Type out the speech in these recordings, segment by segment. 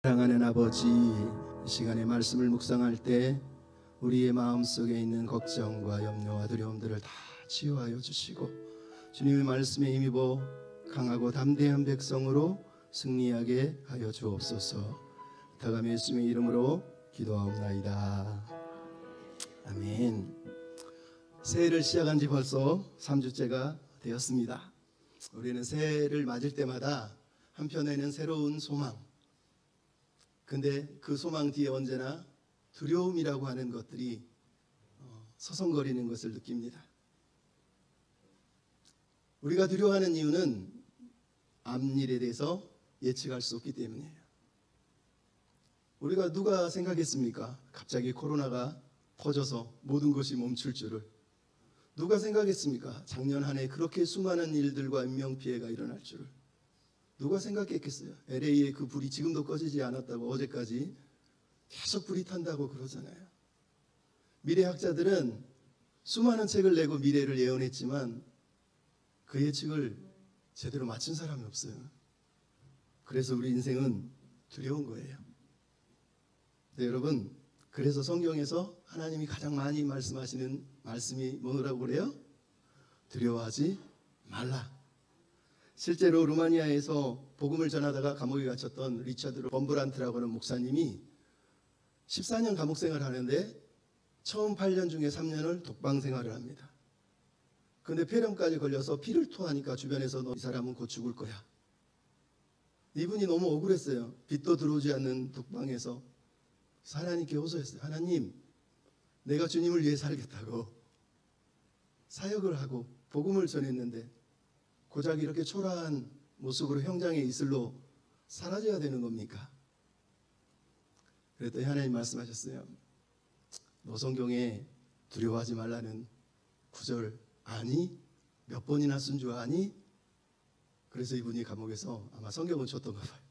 사랑하는 아버지, 이 시간에 말씀을 묵상할 때 우리의 마음속에 있는 걱정과 염려와 두려움들을 다 치유하여 주시고 주님의 말씀에 힘입어 강하고 담대한 백성으로 승리하게 하여 주옵소서. 부탁하며 예수님의 이름으로 기도하옵나이다. 아멘. 새해를 시작한 지 벌써 3주째가 되었습니다. 우리는 새해를 맞을 때마다 한편에는 새로운 소망, 근데 그 소망 뒤에 언제나 두려움이라고 하는 것들이 서성거리는 것을 느낍니다. 우리가 두려워하는 이유는 앞일에 대해서 예측할 수 없기 때문이에요. 우리가 누가 생각했습니까? 갑자기 코로나가 터져서 모든 것이 멈출 줄을. 누가 생각했습니까? 작년 한 해 그렇게 수많은 일들과 인명피해가 일어날 줄을. 누가 생각했겠어요? LA의 그 불이 지금도 꺼지지 않았다고 어제까지 계속 불이 탄다고 그러잖아요. 미래학자들은 수많은 책을 내고 미래를 예언했지만 그 예측을 제대로 맞춘 사람이 없어요. 그래서 우리 인생은 두려운 거예요. 네, 여러분, 그래서 성경에서 하나님이 가장 많이 말씀하시는 말씀이 뭐라고 그래요? 두려워하지 말라. 실제로 루마니아에서 복음을 전하다가 감옥에 갇혔던 리차드 범브란트라고 하는 목사님이 14년 감옥 생활을 하는데 처음 8년 중에 3년을 독방 생활을 합니다. 그런데 폐렴까지 걸려서 피를 토하니까 주변에서 너 이 사람은 곧 죽을 거야. 이분이 너무 억울했어요. 빛도 들어오지 않는 독방에서 하나님께 호소했어요. 하나님, 내가 주님을 위해 살겠다고 사역을 하고 복음을 전했는데 고작 이렇게 초라한 모습으로 형장의 이슬로 사라져야 되는 겁니까? 그랬더니 하나님 말씀하셨어요. 너 성경에 두려워하지 말라는 구절 아니? 몇 번이나 쓴 줄 아니? 그래서 이분이 감옥에서 아마 성경을 쳤던가 봐요.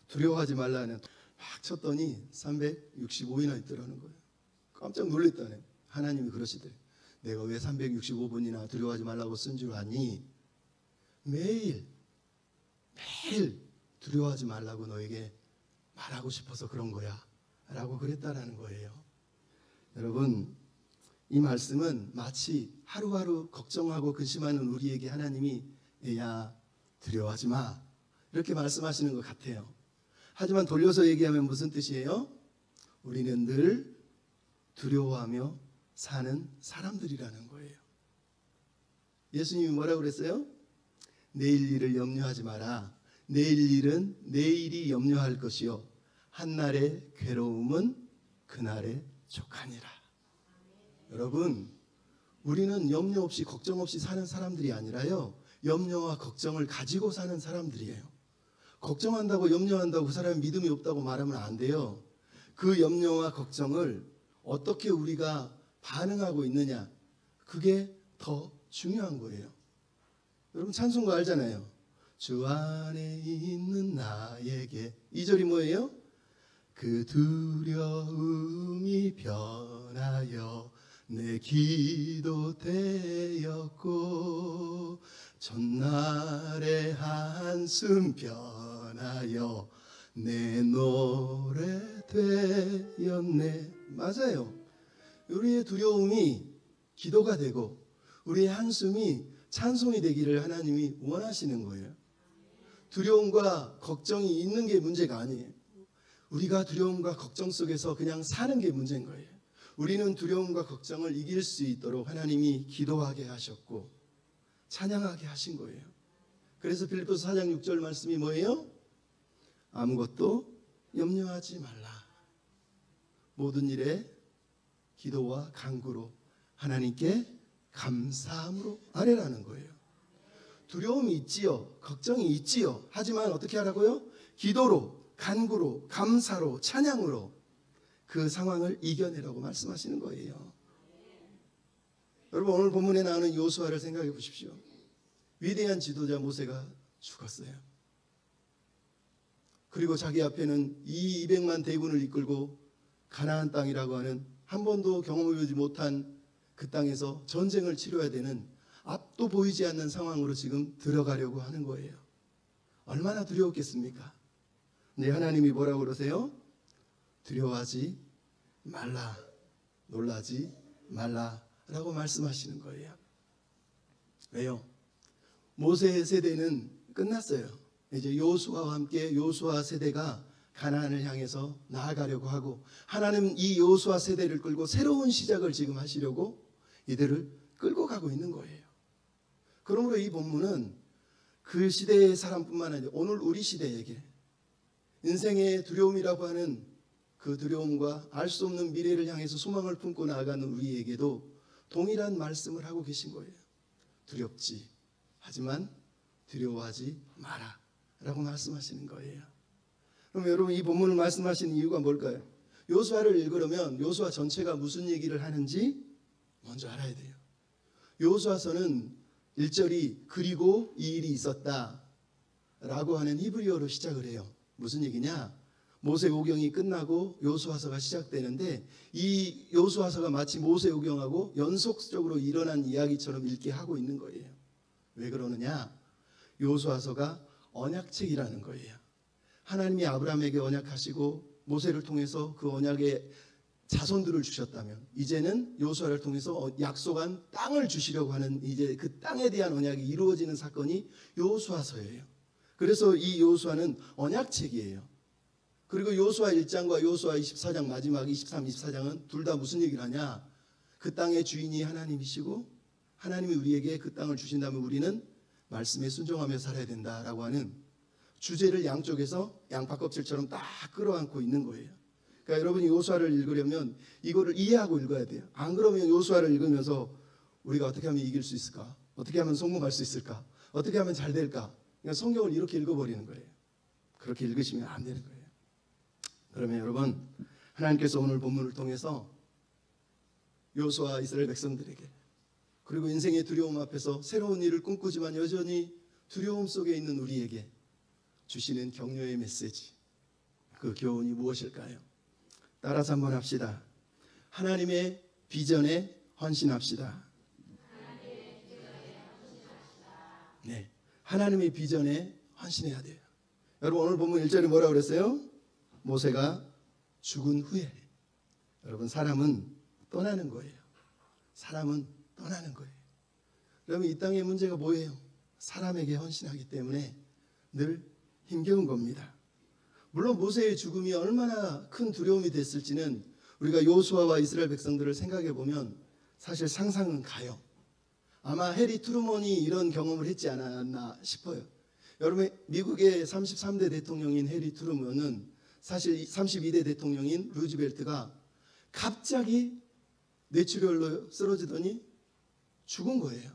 두려워하지 말라는 막 쳤더니 365이나 있더라는 거예요. 깜짝 놀랐다네. 하나님이 그러시더래. 내가 왜 365번이나 두려워하지 말라고 쓴 줄 아니? 매일 두려워하지 말라고 너에게 말하고 싶어서 그런 거야 라고 그랬다라는 거예요. 여러분, 이 말씀은 마치 하루하루 걱정하고 근심하는 우리에게 하나님이 야 두려워하지 마 이렇게 말씀하시는 것 같아요. 하지만 돌려서 얘기하면 무슨 뜻이에요? 우리는 늘 두려워하며 사는 사람들이라는 거예요. 예수님이 뭐라고 그랬어요? 내일 일을 염려하지 마라. 내일 일은 내일이 염려할 것이요 한날의 괴로움은 그날의 족하니라. 여러분, 우리는 염려 없이 걱정 없이 사는 사람들이 아니라요, 염려와 걱정을 가지고 사는 사람들이에요. 걱정한다고 염려한다고 그 사람이 믿음이 없다고 말하면 안 돼요. 그 염려와 걱정을 어떻게 우리가 반응하고 있느냐, 그게 더 중요한 거예요. 여러분 찬송가 알잖아요. 주 안에 있는 나에게, 이 절이 뭐예요? 그 두려움이 변하여 내 기도 되었고 전날의 한숨 변하여 내 노래 되었네. 맞아요. 우리의 두려움이 기도가 되고 우리의 한숨이 찬송이 되기를 하나님이 원하시는 거예요. 두려움과 걱정이 있는 게 문제가 아니에요. 우리가 두려움과 걱정 속에서 그냥 사는 게 문제인 거예요. 우리는 두려움과 걱정을 이길 수 있도록 하나님이 기도하게 하셨고 찬양하게 하신 거예요. 그래서 빌립보서 4장 6절 말씀이 뭐예요? 아무것도 염려하지 말라. 모든 일에 기도와 간구로 하나님께 감사함으로 아뢰라는 거예요. 두려움이 있지요, 걱정이 있지요. 하지만 어떻게 하라고요? 기도로, 간구로, 감사로, 찬양으로 그 상황을 이겨내라고 말씀하시는 거예요. 여러분, 오늘 본문에 나오는 요수아를 생각해 보십시오. 위대한 지도자 모세가 죽었어요. 그리고 자기 앞에는 이 200만 대군을 이끌고 가나안 땅이라고 하는 한 번도 경험해보지 못한 그 땅에서 전쟁을 치러야 되는 앞도 보이지 않는 상황으로 지금 들어가려고 하는 거예요. 얼마나 두려웠겠습니까? 근데 하나님이 뭐라고 그러세요? 두려워하지 말라, 놀라지 말라라고 말씀하시는 거예요. 왜요? 모세의 세대는 끝났어요. 이제 여호수아와 함께 여호수아 세대가 가나안을 향해서 나아가려고 하고, 하나님은 이 여호수아 세대를 끌고 새로운 시작을 지금 하시려고 이들을 끌고 가고 있는 거예요. 그러므로 이 본문은 그 시대의 사람뿐만 아니라 오늘 우리 시대에게 인생의 두려움이라고 하는 그 두려움과 알 수 없는 미래를 향해서 소망을 품고 나아가는 우리에게도 동일한 말씀을 하고 계신 거예요. 두렵지, 하지만 두려워하지 마라 라고 말씀하시는 거예요. 그럼 여러분, 이 본문을 말씀하시는 이유가 뭘까요? 여호수아를 읽으려면 여호수아 전체가 무슨 얘기를 하는지 먼저 알아야 돼요. 여호수아서는 1절이 그리고 이 일이 있었다 라고 하는 히브리어로 시작을 해요. 무슨 얘기냐? 모세오경이 끝나고 여호수아서가 시작되는데, 이 여호수아서가 마치 모세오경하고 연속적으로 일어난 이야기처럼 읽게 하고 있는 거예요. 왜 그러느냐? 여호수아서가 언약책이라는 거예요. 하나님이 아브라함에게 언약하시고 모세를 통해서 그 언약의 자손들을 주셨다면, 이제는 여호수아를 통해서 약속한 땅을 주시려고 하는, 이제 그 땅에 대한 언약이 이루어지는 사건이 여호수아서예요. 그래서 이 여호수아는 언약책이에요. 그리고 여호수아 1장과 여호수아 24장 마지막 23, 24장은 둘 다 무슨 얘기를 하냐? 그 땅의 주인이 하나님이시고 하나님이 우리에게 그 땅을 주신다면 우리는 말씀에 순종하며 살아야 된다라고 하는 주제를 양쪽에서 양파껍질처럼 딱 끌어안고 있는 거예요. 그러니까 여러분이 여호수아를 읽으려면 이거를 이해하고 읽어야 돼요. 안 그러면 여호수아를 읽으면서 우리가 어떻게 하면 이길 수 있을까? 어떻게 하면 성공할 수 있을까? 어떻게 하면 잘 될까? 그러니까 성경을 이렇게 읽어버리는 거예요. 그렇게 읽으시면 안 되는 거예요. 그러면 여러분, 하나님께서 오늘 본문을 통해서 여호수아 이스라엘 백성들에게, 그리고 인생의 두려움 앞에서 새로운 일을 꿈꾸지만 여전히 두려움 속에 있는 우리에게 주시는 격려의 메시지, 그 교훈이 무엇일까요? 따라서 한번 합시다. 하나님의 비전에 헌신합시다. 네, 하나님의 비전에 헌신해야 돼요. 여러분, 오늘 본문 1절에 뭐라고 그랬어요? 모세가 죽은 후에, 여러분, 사람은 떠나는 거예요. 사람은 떠나는 거예요. 여러분, 이 땅의 문제가 뭐예요? 사람에게 헌신하기 때문에 늘 힘겨운 겁니다. 물론 모세의 죽음이 얼마나 큰 두려움이 됐을지는 우리가 여호수아와 이스라엘 백성들을 생각해 보면 사실 상상은 가요. 아마 해리 트루먼이 이런 경험을 했지 않았나 싶어요. 여러분, 미국의 33대 대통령인 해리 트루먼은 사실 32대 대통령인 루즈벨트가 갑자기 뇌출혈로 쓰러지더니 죽은 거예요.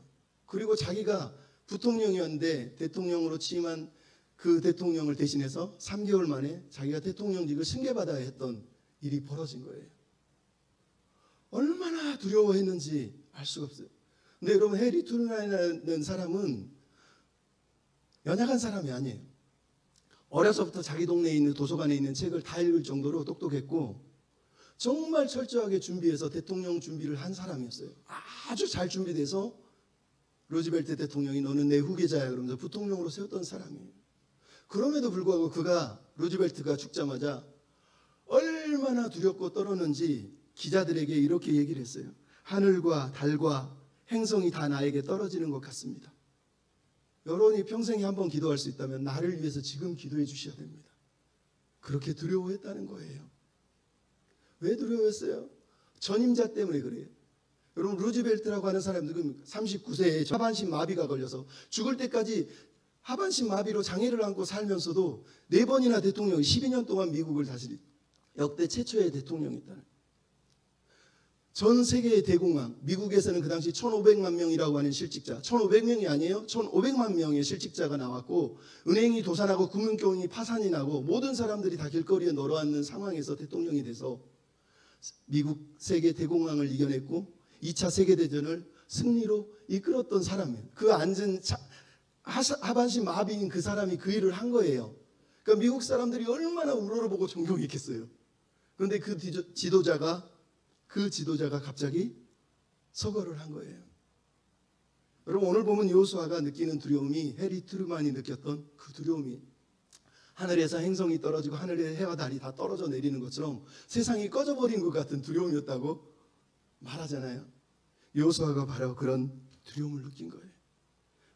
그리고 자기가 부통령이었는데 대통령으로 취임한 그 대통령을 대신해서 3개월 만에 자기가 대통령직을 승계받아야 했던 일이 벌어진 거예요. 얼마나 두려워했는지 알 수가 없어요. 근데 여러분, 해리 트루먼이라는 사람은 연약한 사람이 아니에요. 어려서부터 자기 동네에 있는 도서관에 있는 책을 다 읽을 정도로 똑똑했고 정말 철저하게 준비해서 대통령 준비를 한 사람이었어요. 아주 잘 준비돼서 루즈벨트 대통령이 너는 내 후계자야 그러면서 부통령으로 세웠던 사람이에요. 그럼에도 불구하고 그가, 루즈벨트가 죽자마자 얼마나 두렵고 떨었는지 기자들에게 이렇게 얘기를 했어요. 하늘과 달과 행성이 다 나에게 떨어지는 것 같습니다. 여러분이 평생에 한번 기도할 수 있다면 나를 위해서 지금 기도해 주셔야 됩니다. 그렇게 두려워했다는 거예요. 왜 두려워했어요? 전임자 때문에 그래요. 여러분, 루즈벨트라고 하는 사람은 지금 39세에 하반신 마비가 걸려서 죽을 때까지 하반신 마비로 장애를 안고 살면서도 4번이나 대통령, 12년 동안 미국을 다스린 역대 최초의 대통령이었다는 거예요. 전 세계의 대공황, 미국에서는 그 당시 1,500만 명이라고 하는 실직자, 1,500명이 아니에요. 1,500만 명의 실직자가 나왔고 은행이 도산하고 금융경이 파산이 나고 모든 사람들이 다 길거리에 널어앉는 상황에서 대통령이 돼서 미국 세계 대공황을 이겨냈고 2차 세계대전을 승리로 이끌었던 사람이에요. 그 앉은 하반신 마비인 그 사람이 그 일을 한 거예요. 그러니까 미국 사람들이 얼마나 우러러보고 존경했겠어요. 그런데 그 지도자가 갑자기 서거를 한 거예요. 여러분, 오늘 보면 여호수아가 느끼는 두려움이 해리 트루먼이 느꼈던 그 두려움이 하늘에서 행성이 떨어지고 하늘의 해와 달이 다 떨어져 내리는 것처럼 세상이 꺼져버린 것 같은 두려움이었다고 말하잖아요. 여호수아가 바로 그런 두려움을 느낀 거예요.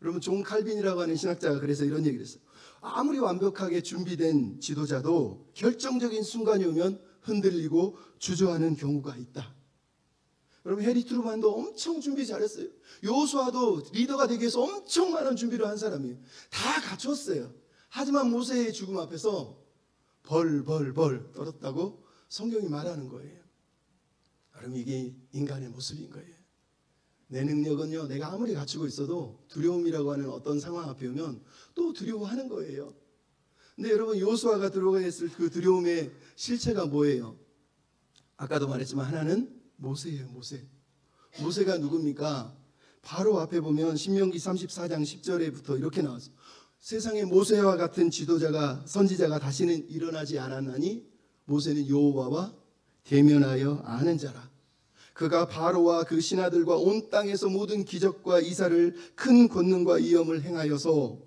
여러분, 존 칼빈이라고 하는 신학자가 그래서 이런 얘기를 했어요. 아무리 완벽하게 준비된 지도자도 결정적인 순간이 오면 흔들리고 주저하는 경우가 있다. 여러분, 해리 트루만도 엄청 준비 잘했어요. 여호수아도 리더가 되기 위해서 엄청 많은 준비를 한 사람이에요. 다 갖췄어요. 하지만 모세의 죽음 앞에서 벌벌벌 떨었다고 성경이 말하는 거예요. 여러분, 이게 인간의 모습인 거예요. 내 능력은요, 내가 아무리 갖추고 있어도 두려움이라고 하는 어떤 상황 앞에 오면 또 두려워하는 거예요. 근데 여러분, 여호수아가 들어갔을 그 두려움의 실체가 뭐예요? 아까도 말했지만 하나는 모세예요. 모세가 누굽니까? 바로 앞에 보면 신명기 34장 10절에부터 이렇게 나왔어요. 세상에 모세와 같은 지도자가, 선지자가 다시는 일어나지 않았나니 모세는 여호와와 대면하여 아는 자라. 그가 바로와 그 신하들과 온 땅에서 모든 기적과 이사를 큰 권능과 위엄을 행하여서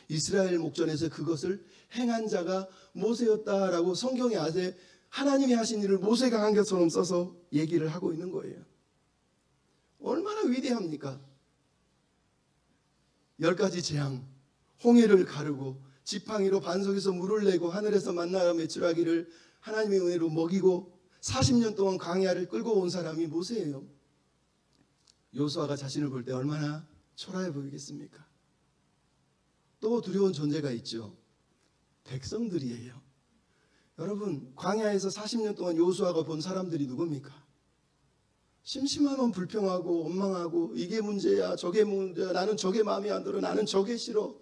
이스라엘 목전에서 그것을 행한 자가 모세였다라고 성경에 아세 하나님이 하신 일을 모세가 한 것처럼 써서 얘기를 하고 있는 거예요. 얼마나 위대합니까? 10가지 재앙, 홍해를 가르고 지팡이로 반석에서 물을 내고 하늘에서 만나가 메추라기를 하나님의 은혜로 먹이고 40년 동안 광야를 끌고 온 사람이 모세예요. 여호수아가 자신을 볼 때 얼마나 초라해 보이겠습니까? 또 두려운 존재가 있죠. 백성들이에요. 여러분, 광야에서 40년 동안 여호수아가 본 사람들이 누굽니까? 심심하면 불평하고 원망하고 이게 문제야 저게 문제야, 나는 저게 마음에 안 들어, 나는 저게 싫어.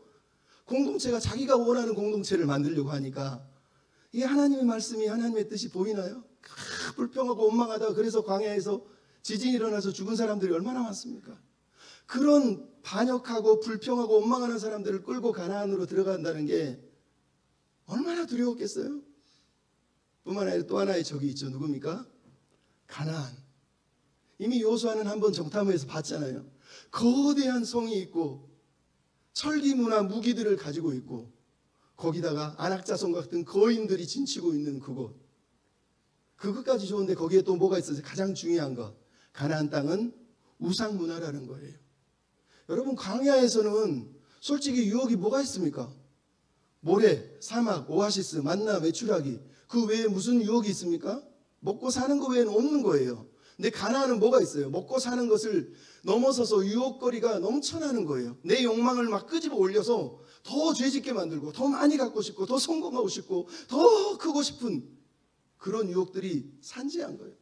공동체가 자기가 원하는 공동체를 만들려고 하니까 이게 하나님의 말씀이 하나님의 뜻이 보이나요? 불평하고 원망하다가 그래서 광야에서 지진이 일어나서 죽은 사람들이 얼마나 많습니까? 그런 반역하고 불평하고 원망하는 사람들을 끌고 가나안으로 들어간다는 게 얼마나 두려웠겠어요? 뿐만 아니라 또 하나의 적이 있죠. 누굽니까? 가나안. 이미 여호수아는 한번 정탐에서 봤잖아요. 거대한 성이 있고 철기무나 무기들을 가지고 있고 거기다가 안악자손 같은 거인들이 진치고 있는 그곳. 그것까지 좋은데 거기에 또 뭐가 있어서 가장 중요한 것, 가나안 땅은 우상 문화라는 거예요. 여러분, 광야에서는 솔직히 유혹이 뭐가 있습니까? 모래, 사막, 오아시스, 만나, 메추라기, 그 외에 무슨 유혹이 있습니까? 먹고 사는 거 외에는 없는 거예요. 근데 가나안은 뭐가 있어요? 먹고 사는 것을 넘어서서 유혹거리가 넘쳐나는 거예요. 내 욕망을 막 끄집어 올려서 더 죄짓게 만들고 더 많이 갖고 싶고 더 성공하고 싶고 더 크고 싶은 그런 유혹들이 산재한 거예요.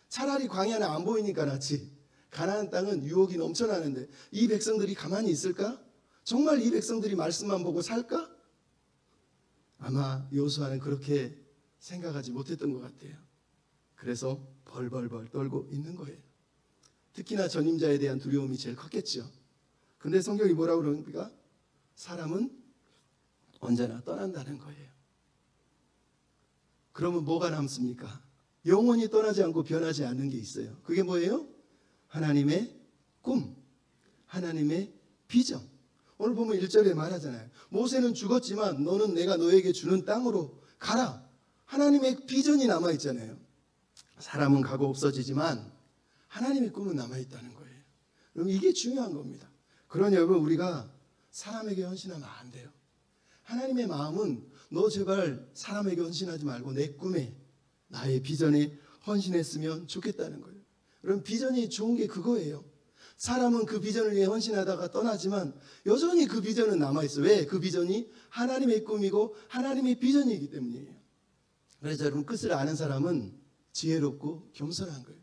차라리 광야는 안 보이니까 낫지. 가나안 땅은 유혹이 넘쳐나는데 이 백성들이 가만히 있을까? 정말 이 백성들이 말씀만 보고 살까? 아마 여호수아는 그렇게 생각하지 못했던 것 같아요. 그래서 벌벌벌 떨고 있는 거예요. 특히나 전임자에 대한 두려움이 제일 컸겠죠. 근데 성경이 뭐라고 그럽니까? 사람은 언제나 떠난다는 거예요. 그러면 뭐가 남습니까? 영원히 떠나지 않고 변하지 않는 게 있어요. 그게 뭐예요? 하나님의 꿈, 하나님의 비전. 오늘 보면 1절에 말하잖아요. 모세는 죽었지만 너는 내가 너에게 주는 땅으로 가라. 하나님의 비전이 남아있잖아요. 사람은 가고 없어지지만 하나님의 꿈은 남아있다는 거예요. 그럼 이게 중요한 겁니다. 그러니 여러분, 우리가 사람에게 헌신하면 안 돼요. 하나님의 마음은 너 제발 사람에게 헌신하지 말고 내 꿈에, 나의 비전에 헌신했으면 좋겠다는 거예요. 여러분, 비전이 좋은 게 그거예요. 사람은 그 비전을 위해 헌신하다가 떠나지만 여전히 그 비전은 남아있어요. 왜? 그 비전이 하나님의 꿈이고 하나님의 비전이기 때문이에요. 그래서 여러분, 끝을 아는 사람은 지혜롭고 겸손한 거예요.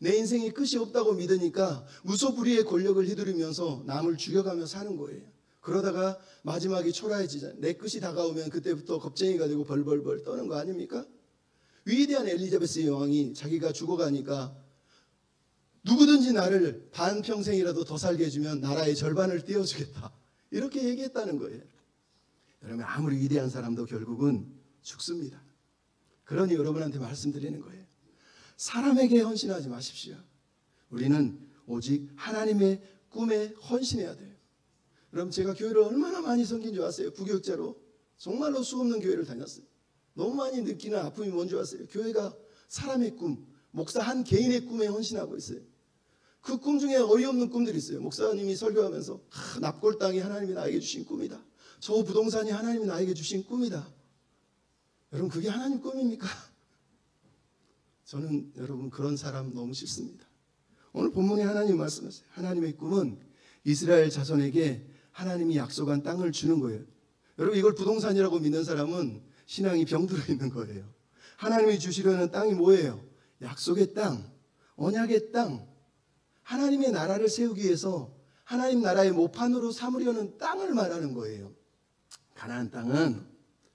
내 인생이 끝이 없다고 믿으니까 무소불위의 권력을 휘두르면서 남을 죽여가며 사는 거예요. 그러다가 마지막이 초라해지잖아요. 내 끝이 다가오면 그때부터 겁쟁이가 되고 벌벌벌 떠는 거 아닙니까? 위대한 엘리자베스 여왕이 자기가 죽어가니까 누구든지 나를 반평생이라도 더 살게 해주면 나라의 절반을 떼어주겠다, 이렇게 얘기했다는 거예요. 여러분, 아무리 위대한 사람도 결국은 죽습니다. 그러니 여러분한테 말씀드리는 거예요. 사람에게 헌신하지 마십시오. 우리는 오직 하나님의 꿈에 헌신해야 돼요. 여러분, 제가 교회를 얼마나 많이 섬긴 줄 아세요? 부교육자로. 정말로 수없는 교회를 다녔어요. 너무 많이 느끼는 아픔이 뭔지 아세요? 교회가 사람의 꿈, 목사 한 개인의 꿈에 헌신하고 있어요. 그 꿈 중에 어이없는 꿈들이 있어요. 목사님이 설교하면서 납골 땅이 하나님이 나에게 주신 꿈이다. 저 부동산이 하나님이 나에게 주신 꿈이다. 여러분 그게 하나님 꿈입니까? 저는 여러분 그런 사람 너무 싫습니다. 오늘 본문에 하나님 말씀하세요. 하나님의 꿈은 이스라엘 자손에게 하나님이 약속한 땅을 주는 거예요. 여러분 이걸 부동산이라고 믿는 사람은 신앙이 병들어 있는 거예요. 하나님이 주시려는 땅이 뭐예요? 약속의 땅, 언약의 땅, 하나님의 나라를 세우기 위해서 하나님 나라의 모판으로 삼으려는 땅을 말하는 거예요. 가나안 땅은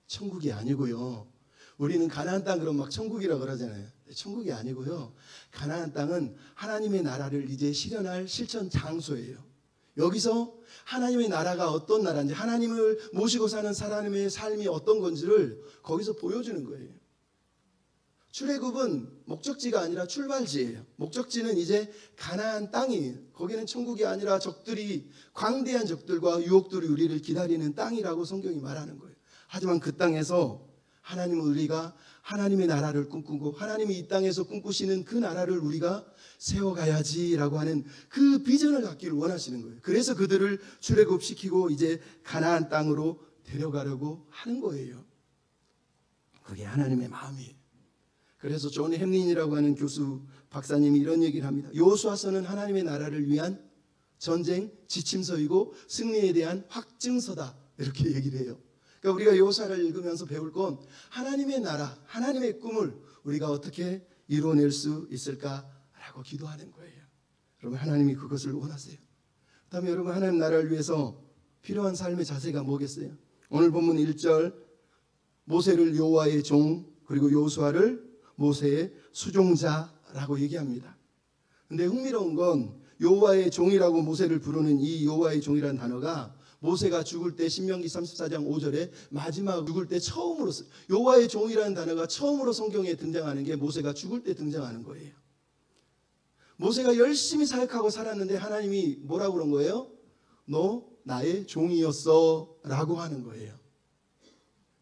천국이 아니고요. 우리는 가나안 땅 그러면 막 천국이라고 그러잖아요. 천국이 아니고요. 가나안 땅은 하나님의 나라를 이제 실현할 실천 장소예요. 여기서 하나님의 나라가 어떤 나라인지, 하나님을 모시고 사는 사람의 삶이 어떤 건지를 거기서 보여주는 거예요. 출애굽은 목적지가 아니라 출발지예요. 목적지는 이제 가나안 땅이에요. 거기는 천국이 아니라 적들이, 광대한 적들과 유혹들이 우리를 기다리는 땅이라고 성경이 말하는 거예요. 하지만 그 땅에서 하나님은 우리가 하나님의 나라를 꿈꾸고 하나님이 이 땅에서 꿈꾸시는 그 나라를 우리가 세워가야지라고 하는 그 비전을 갖기를 원하시는 거예요. 그래서 그들을 출애굽시키고 이제 가나안 땅으로 데려가려고 하는 거예요. 그게 하나님의 마음이에요. 그래서 존 햄린이라고 하는 교수 박사님이 이런 얘기를 합니다. 여호수아서는 하나님의 나라를 위한 전쟁 지침서이고 승리에 대한 확증서다, 이렇게 얘기를 해요. 그러니까 우리가 여호수아를 읽으면서 배울 건 하나님의 나라, 하나님의 꿈을 우리가 어떻게 이루어낼 수 있을까라고 기도하는 거예요. 여러분 하나님이 그것을 원하세요. 그다음에 여러분 하나님 나라를 위해서 필요한 삶의 자세가 뭐겠어요? 오늘 본문 1절 모세를 여호와의 종, 그리고 여호수아를 모세의 수종자라고 얘기합니다. 근데 흥미로운 건 여호와의 종이라고 모세를 부르는 이 여호와의 종이라는 단어가 모세가 죽을 때 신명기 34장 5절에 마지막 죽을 때 처음으로 여호와의 종이라는 단어가 처음으로 성경에 등장하는 게 모세가 죽을 때 등장하는 거예요. 모세가 열심히 사역하고 살았는데 하나님이 뭐라고 그런 거예요? 너 나의 종이었어 라고 하는 거예요.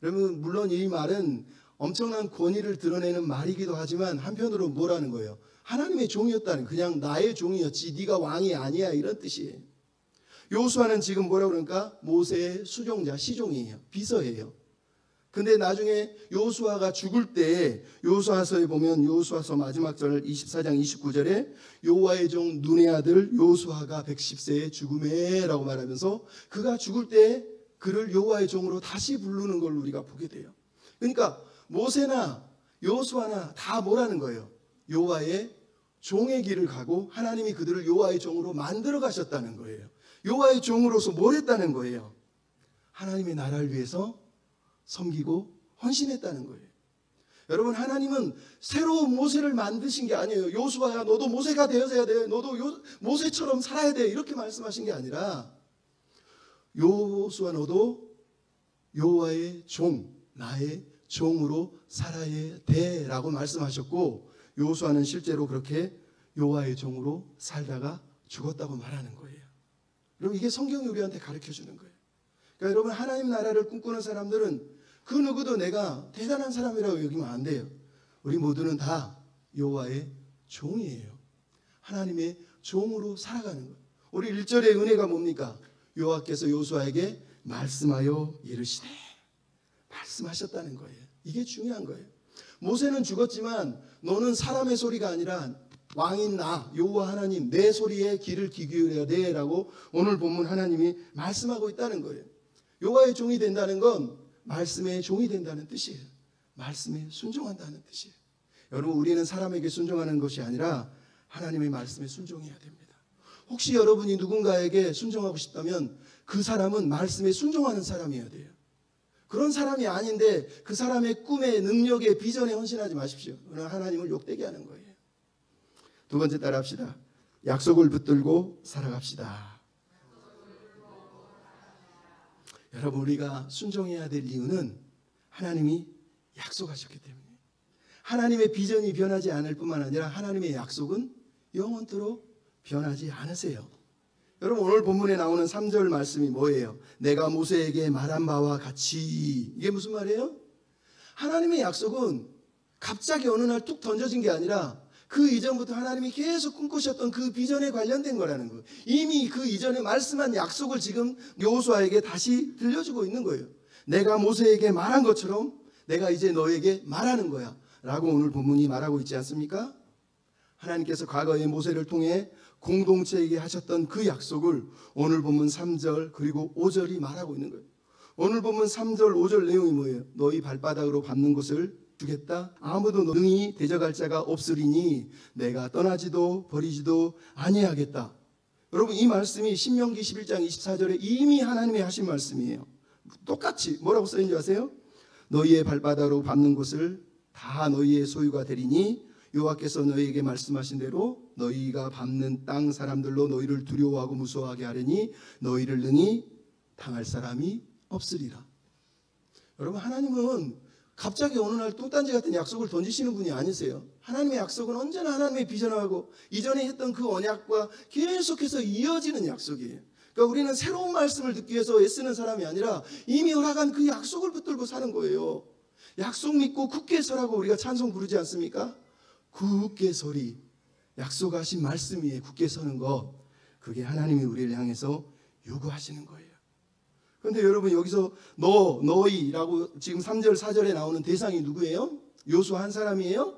여러분 물론 이 말은 엄청난 권위를 드러내는 말이기도 하지만 한편으로 뭐라는 거예요? 하나님의 종이었다는, 그냥 나의 종이었지 네가 왕이 아니야, 이런 뜻이에요. 여호수아는 지금 뭐라고 그러니까 모세의 수종자, 시종이에요. 비서예요. 근데 나중에 여호수아가 죽을 때 여호수아서에 보면 여호수아서 마지막 절 24장 29절에 여호와의 종 눈의 아들 여호수아가 110세에 죽음에 라고 말하면서 그가 죽을 때 그를 여호와의 종으로 다시 부르는 걸 우리가 보게 돼요. 그러니까 모세나 여호수아나 다 뭐라는 거예요? 여호와의 종의 길을 가고 하나님이 그들을 여호와의 종으로 만들어 가셨다는 거예요. 여호와의 종으로서 뭘 했다는 거예요? 하나님의 나라를 위해서 섬기고 헌신했다는 거예요. 여러분 하나님은 새로운 모세를 만드신 게 아니에요. 여호수아야 너도 모세가 되어야 돼, 너도 모세처럼 살아야 돼, 이렇게 말씀하신 게 아니라 여호수아 너도 여호와의 종, 나의 종으로 살아야 돼 라고 말씀하셨고, 여호수아는 실제로 그렇게 여호와의 종으로 살다가 죽었다고 말하는 거예요. 여러분 이게 성경이 우리한테 가르쳐주는 거예요. 그러니까 여러분 하나님 나라를 꿈꾸는 사람들은 그 누구도 내가 대단한 사람이라고 여기면 안 돼요. 우리 모두는 다 여호와의 종이에요. 하나님의 종으로 살아가는 거예요. 우리 1절의 은혜가 뭡니까? 여호와께서 여호수아에게 말씀하여 이르시되, 말씀하셨다는 거예요. 이게 중요한 거예요. 모세는 죽었지만 너는 사람의 소리가 아니라 왕인 나 여호와 하나님 내 소리에 귀를 기울여야 돼 라고 오늘 본문 하나님이 말씀하고 있다는 거예요. 여호와의 종이 된다는 건 말씀의 종이 된다는 뜻이에요. 말씀에 순종한다는 뜻이에요. 여러분 우리는 사람에게 순종하는 것이 아니라 하나님의 말씀에 순종해야 됩니다. 혹시 여러분이 누군가에게 순종하고 싶다면 그 사람은 말씀에 순종하는 사람이어야 돼요. 그런 사람이 아닌데 그 사람의 꿈에, 능력에, 비전에 헌신하지 마십시오. 그러나 하나님을 욕되게 하는 거예요. 두 번째 따라합시다. 약속을 붙들고 살아갑시다. 여러분 우리가 순종해야 될 이유는 하나님이 약속하셨기 때문에, 하나님의 비전이 변하지 않을 뿐만 아니라 하나님의 약속은 영원토록 변하지 않으세요. 여러분 오늘 본문에 나오는 3절 말씀이 뭐예요? 내가 모세에게 말한 바와 같이. 이게 무슨 말이에요? 하나님의 약속은 갑자기 어느 날 툭 던져진 게 아니라 그 이전부터 하나님이 계속 꿈꾸셨던 그 비전에 관련된 거라는 거예요. 이미 그 이전에 말씀한 약속을 지금 여호수아에게 다시 들려주고 있는 거예요. 내가 모세에게 말한 것처럼 내가 이제 너에게 말하는 거야 라고 오늘 본문이 말하고 있지 않습니까? 하나님께서 과거에 모세를 통해 공동체에게 하셨던 그 약속을 오늘 본문 3절 그리고 5절이 말하고 있는 거예요. 오늘 본문 3절 5절 내용이 뭐예요? 너희 발바닥으로 밟는 곳을 주겠다. 아무도 능히 대적할 자가 없으리니 내가 떠나지도 버리지도 아니하겠다. 여러분 이 말씀이 신명기 11장 24절에 이미 하나님이 하신 말씀이에요. 똑같이 뭐라고 써있는지 아세요? 너희의 발바닥으로 밟는 곳을 다 너희의 소유가 되리니 여호와께서 너희에게 말씀하신 대로 너희가 밟는 땅 사람들로 너희를 두려워하고 무서워하게 하려니 너희를 능히 당할 사람이 없으리라. 여러분 하나님은 갑자기 어느 날 뚱딴지 같은 약속을 던지시는 분이 아니세요. 하나님의 약속은 언제나 하나님의 비전하고 이전에 했던 그 언약과 계속해서 이어지는 약속이에요. 그러니까 우리는 새로운 말씀을 듣기 위해서 애쓰는 사람이 아니라 이미 허락한 그 약속을 붙들고 사는 거예요. 약속 믿고 굳게 서라고 우리가 찬송 부르지 않습니까? 굳게 서리. 약속하신 말씀 위에 굳게 서는 것, 그게 하나님이 우리를 향해서 요구하시는 거예요. 그런데 여러분 여기서 너희라고 지금 3절 4절에 나오는 대상이 누구예요? 요수아 한 사람이에요?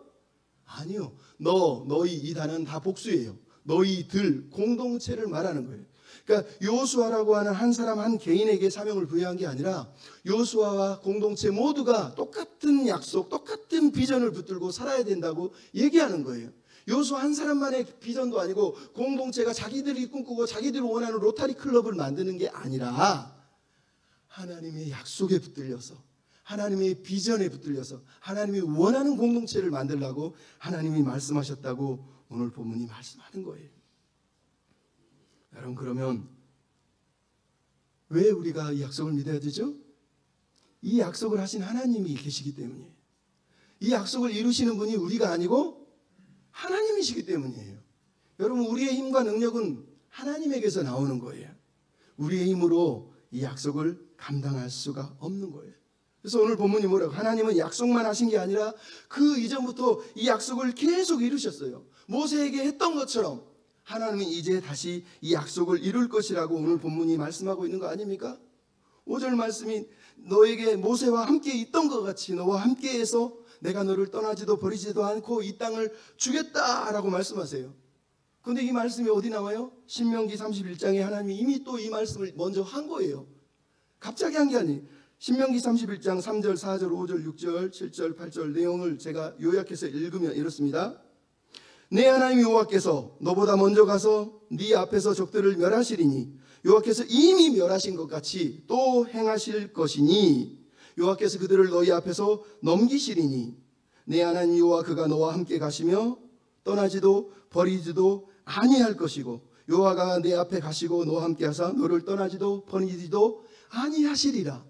아니요. 너희 이 단어는 다 복수예요. 너희들 공동체를 말하는 거예요. 그러니까 요수아라고 하는 한 사람 한 개인에게 사명을 부여한 게 아니라 요수아와 공동체 모두가 똑같은 약속, 똑같은 비전을 붙들고 살아야 된다고 얘기하는 거예요. 요수아 한 사람만의 비전도 아니고 공동체가 자기들이 꿈꾸고 자기들이 원하는 로타리 클럽을 만드는 게 아니라 하나님의 약속에 붙들려서 하나님의 비전에 붙들려서 하나님이 원하는 공동체를 만들려고 하나님이 말씀하셨다고 오늘 본문이 말씀하는 거예요. 여러분 그러면 왜 우리가 이 약속을 믿어야 되죠? 이 약속을 하신 하나님이 계시기 때문이에요. 이 약속을 이루시는 분이 우리가 아니고 하나님이시기 때문이에요. 여러분 우리의 힘과 능력은 하나님에게서 나오는 거예요. 우리의 힘으로 이 약속을 감당할 수가 없는 거예요. 그래서 오늘 본문이 뭐라고? 하나님은 약속만 하신 게 아니라 그 이전부터 이 약속을 계속 이루셨어요. 모세에게 했던 것처럼 하나님은 이제 다시 이 약속을 이룰 것이라고 오늘 본문이 말씀하고 있는 거 아닙니까? 5절 말씀이 너에게 모세와 함께 있던 것 같이 너와 함께해서 내가 너를 떠나지도 버리지도 않고 이 땅을 주겠다라고 말씀하세요. 그런데 이 말씀이 어디 나와요? 신명기 31장에 하나님이 이미 또 이 말씀을 먼저 한 거예요. 갑자기 한 게 아니에요. 신명기 31장 3절, 4절, 5절, 6절, 7절, 8절 내용을 제가 요약해서 읽으면 이렇습니다. 내 하나님 여호와께서 너보다 먼저 가서 네 앞에서 적들을 멸하시리니 여호와께서 이미 멸하신 것 같이 또 행하실 것이니 여호와께서 그들을 너희 앞에서 넘기시리니 내 하나님 여호와 그가 너와 함께 가시며 떠나지도 버리지도 아니할 것이고 여호와가 내 앞에 가시고 너와 함께 하사 너를 떠나지도 버리지도 아니하시리라.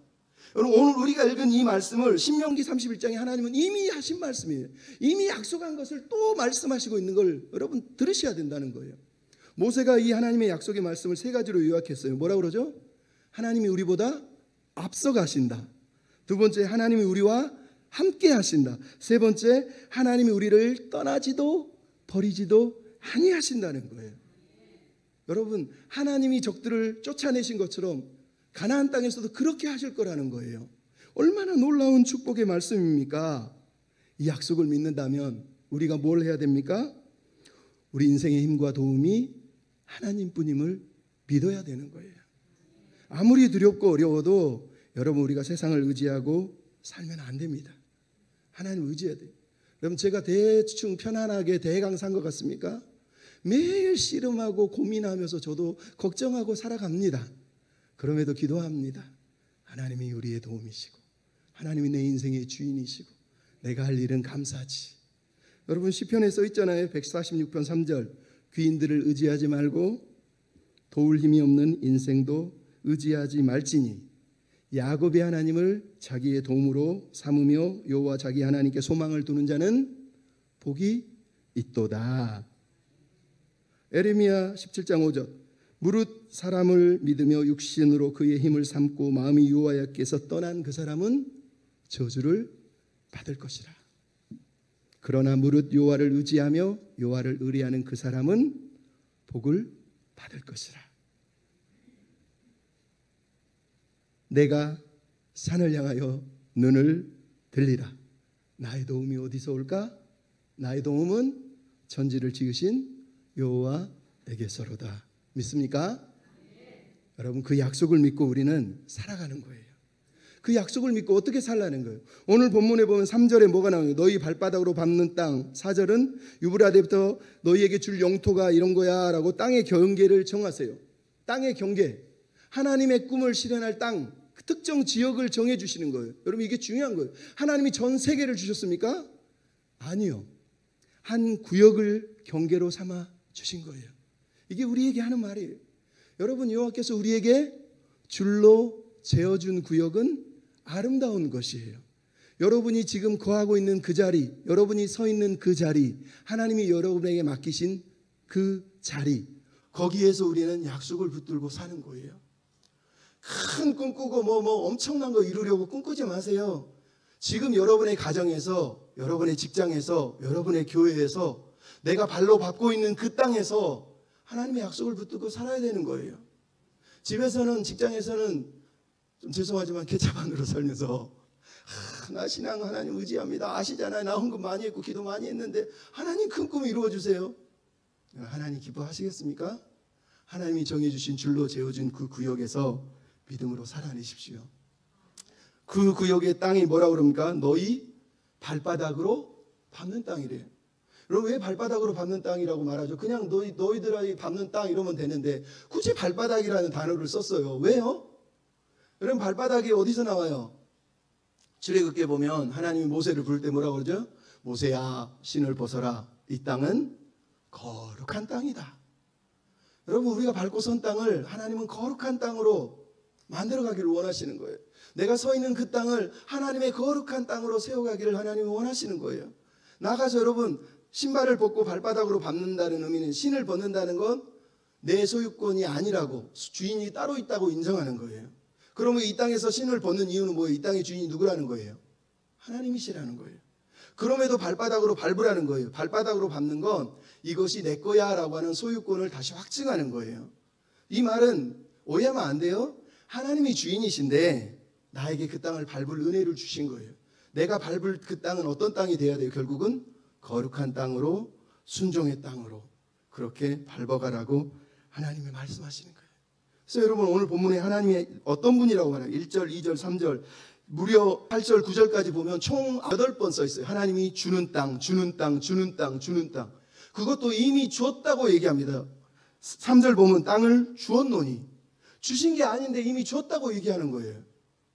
여러분 오늘 우리가 읽은 이 말씀을 신명기 31장에 하나님은 이미 하신 말씀이에요. 이미 약속한 것을 또 말씀하시고 있는 걸 여러분 들으셔야 된다는 거예요. 모세가 이 하나님의 약속의 말씀을 세 가지로 요약했어요. 뭐라고 그러죠? 하나님이 우리보다 앞서 가신다. 두 번째, 하나님이 우리와 함께 하신다. 세 번째, 하나님이 우리를 떠나지도 버리지도 아니하신다는 거예요. 여러분 하나님이 적들을 쫓아내신 것처럼 가나안 땅에서도 그렇게 하실 거라는 거예요. 얼마나 놀라운 축복의 말씀입니까? 이 약속을 믿는다면 우리가 뭘 해야 됩니까? 우리 인생의 힘과 도움이 하나님뿐임을 믿어야 되는 거예요. 아무리 두렵고 어려워도 여러분 우리가 세상을 의지하고 살면 안 됩니다. 하나님을 의지해야 돼요. 여러분 제가 대충 편안하게 대강 산 것 같습니까? 매일 씨름하고 고민하면서 저도 걱정하고 살아갑니다. 그럼에도 기도합니다. 하나님이 우리의 도움이시고 하나님이 내 인생의 주인이시고 내가 할 일은 감사하지. 여러분 시편에 써 있잖아요. 146편 3절 귀인들을 의지하지 말고 도울 힘이 없는 인생도 의지하지 말지니 야곱의 하나님을 자기의 도움으로 삼으며 여호와 자기 하나님께 소망을 두는 자는 복이 있도다. 에레미야 17장 5절 무릇 사람을 믿으며 육신으로 그의 힘을 삼고 마음이 여호와께서 떠난 그 사람은 저주를 받을 것이라. 그러나 무릇 여호와를 의지하며 여호와를 의뢰하는 그 사람은 복을 받을 것이라. 내가 산을 향하여 눈을 들리라. 나의 도움이 어디서 올까? 나의 도움은 천지를 지으신 여호와에게서로다. 믿습니까? 여러분, 그 약속을 믿고 우리는 살아가는 거예요. 그 약속을 믿고 어떻게 살라는 거예요? 오늘 본문에 보면 3절에 뭐가 나오냐? 너희 발바닥으로 밟는 땅. 4절은 유브라데부터 너희에게 줄 영토가 이런 거야 라고 땅의 경계를 정하세요. 땅의 경계, 하나님의 꿈을 실현할 땅, 그 특정 지역을 정해 주시는 거예요. 여러분, 이게 중요한 거예요. 하나님이 전 세계를 주셨습니까? 아니요. 한 구역을 경계로 삼아 주신 거예요. 이게 우리에게 하는 말이에요. 여러분, 여호와께서 우리에게 줄로 재어준 구역은 아름다운 것이에요. 여러분이 지금 거하고 있는 그 자리, 여러분이 서 있는 그 자리, 하나님이 여러분에게 맡기신 그 자리, 거기에서 우리는 약속을 붙들고 사는 거예요. 큰 꿈 꾸고 뭐 엄청난 거 이루려고 꿈꾸지 마세요. 지금 여러분의 가정에서, 여러분의 직장에서, 여러분의 교회에서 내가 발로 밟고 있는 그 땅에서 하나님의 약속을 붙들고 살아야 되는 거예요. 집에서는, 직장에서는 좀 죄송하지만 개차반으로 살면서 나 신앙 하나님 의지합니다. 아시잖아요. 나 헌금 많이 했고 기도 많이 했는데 하나님 큰 꿈 이루어주세요. 하나님 기뻐하시겠습니까? 하나님이 정해주신 줄로 재어준 그 구역에서 믿음으로 살아내십시오. 그 구역의 땅이 뭐라고 그럽니까? 너희 발바닥으로 밟는 땅이래요. 여러분, 왜 발바닥으로 밟는 땅이라고 말하죠? 그냥 너희들이 밟는 땅 이러면 되는데 굳이 발바닥이라는 단어를 썼어요. 왜요? 여러분, 발바닥이 어디서 나와요? 출애굽기에 보면 하나님이 모세를 부를 때 뭐라고 그러죠? 모세야, 신을 벗어라. 이 땅은 거룩한 땅이다. 여러분, 우리가 밟고 선 땅을 하나님은 거룩한 땅으로 만들어가기를 원하시는 거예요. 내가 서 있는 그 땅을 하나님의 거룩한 땅으로 세워가기를 하나님이 원하시는 거예요. 나가서 여러분, 신발을 벗고 발바닥으로 밟는다는 의미는 신을 벗는다는 건 내 소유권이 아니라고, 주인이 따로 있다고 인정하는 거예요. 그러면 이 땅에서 신을 벗는 이유는 뭐예요? 이 땅의 주인이 누구라는 거예요? 하나님이시라는 거예요. 그럼에도 발바닥으로 밟으라는 거예요. 발바닥으로 밟는 건 이것이 내 거야 라고 하는 소유권을 다시 확증하는 거예요. 이 말은 오해하면 안 돼요. 하나님이 주인이신데 나에게 그 땅을 밟을 은혜를 주신 거예요. 내가 밟을 그 땅은 어떤 땅이 돼야 돼요? 결국은 거룩한 땅으로, 순종의 땅으로 그렇게 밟아가라고 하나님이 말씀하시는 거예요. 그래서 여러분, 오늘 본문에 하나님이 어떤 분이라고 말해요? 1절, 2절, 3절 무려 8절, 9절까지 보면 총 8번 써 있어요. 하나님이 주는 땅, 주는 땅, 주는 땅, 주는 땅. 그것도 이미 주었다고 얘기합니다. 3절 보면 땅을 주었노니, 주신 게 아닌데 이미 주었다고 얘기하는 거예요.